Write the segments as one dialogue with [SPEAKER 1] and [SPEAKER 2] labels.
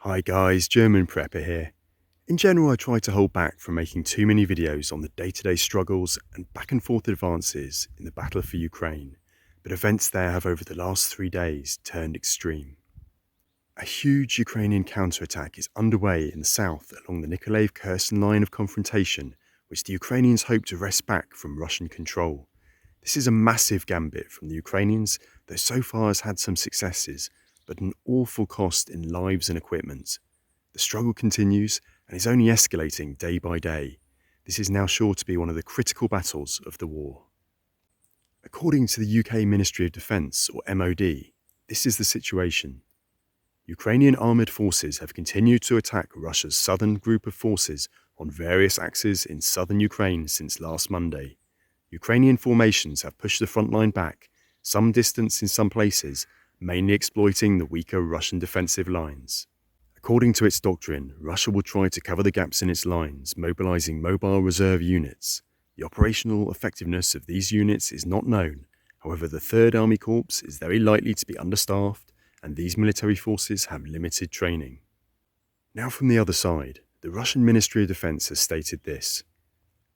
[SPEAKER 1] Hi guys, German Prepper here. In general, I try to hold back from making too many videos on the day-to-day struggles and back and forth advances in the battle for Ukraine, but events there have over the last 3 days turned extreme. A huge Ukrainian counterattack is underway in the south along the Nikolaev-Kherson line of confrontation, which the Ukrainians hope to wrest back from Russian control. This is a massive gambit from the Ukrainians that so far has had some successes, but an awful cost in lives and equipment. The struggle continues and is only escalating day by day. This is now sure to be one of the critical battles of the war. According to the UK Ministry of Defence, or MOD, this is the situation. Ukrainian armoured forces have continued to attack Russia's southern group of forces on various axes in southern Ukraine since last Monday. Ukrainian formations have pushed the front line back, some distance in some places, mainly exploiting the weaker Russian defensive lines. According to its doctrine, Russia will try to cover the gaps in its lines, mobilizing mobile reserve units. The operational effectiveness of these units is not known. However, the 3rd Army Corps is very likely to be understaffed, and these military forces have limited training. Now from the other side, the Russian Ministry of Defense has stated this.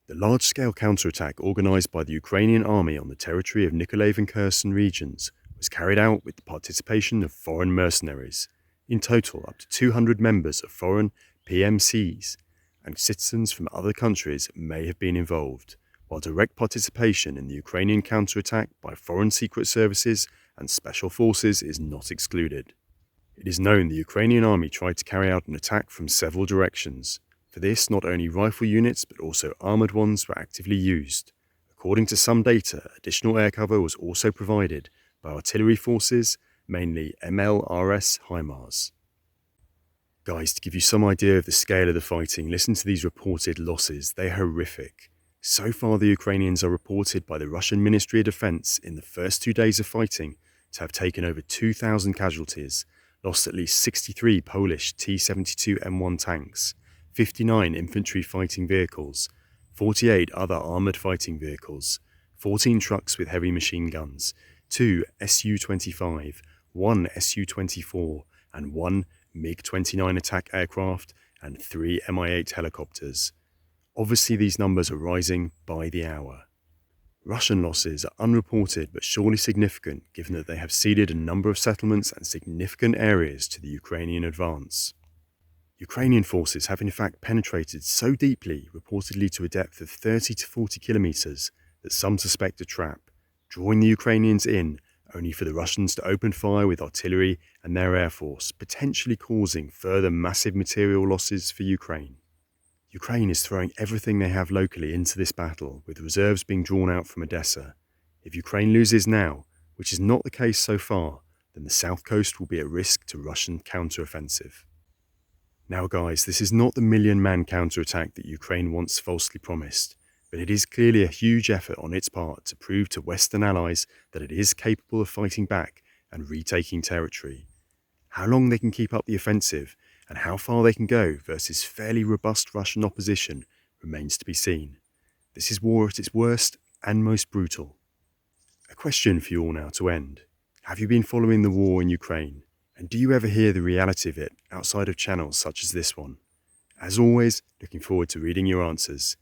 [SPEAKER 1] The large-scale counterattack organized by the Ukrainian army on the territory of Nikolaev and Kherson regions was carried out with the participation of foreign mercenaries. In total, up to 200 members of foreign PMCs and citizens from other countries may have been involved, while direct participation in the Ukrainian counterattack by foreign secret services and special forces is not excluded. It is known the Ukrainian army tried to carry out an attack from several directions. For this, not only rifle units but also armoured ones were actively used. According to some data, additional air cover was also provided by artillery forces, mainly MLRS HIMARS. Guys, to give you some idea of the scale of the fighting, listen to these reported losses. They are horrific. So far, the Ukrainians are reported by the Russian Ministry of Defense in the first 2 days of fighting to have taken over 2,000 casualties, lost at least 63 Polish T-72M1 tanks, 59 infantry fighting vehicles, 48 other armoured fighting vehicles, 14 trucks with heavy machine guns, 2 Su-25, 1 Su-24, and 1 MiG-29 attack aircraft, and 3 Mi-8 helicopters. Obviously, these numbers are rising by the hour. Russian losses are unreported but surely significant given that they have ceded a number of settlements and significant areas to the Ukrainian advance. Ukrainian forces have in fact penetrated so deeply, reportedly to a depth of 30 to 40 kilometers, that some suspect a trap, drawing the Ukrainians in only for the Russians to open fire with artillery and their air force, potentially causing further massive material losses for Ukraine. Ukraine is throwing everything they have locally into this battle, with reserves being drawn out from Odessa. If Ukraine loses now, which is not the case so far, then the south coast will be at risk to Russian counteroffensive. Now guys, this is not the million-man counterattack that Ukraine once falsely promised, but it is clearly a huge effort on its part to prove to Western allies that it is capable of fighting back and retaking territory. How long they can keep up the offensive and how far they can go versus fairly robust Russian opposition remains to be seen. This is war at its worst and most brutal. A question for you all now to end. Have you been following the war in Ukraine? And do you ever hear the reality of it outside of channels such as this one? As always, looking forward to reading your answers.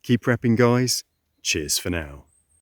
[SPEAKER 1] Keep prepping, guys. Cheers for now.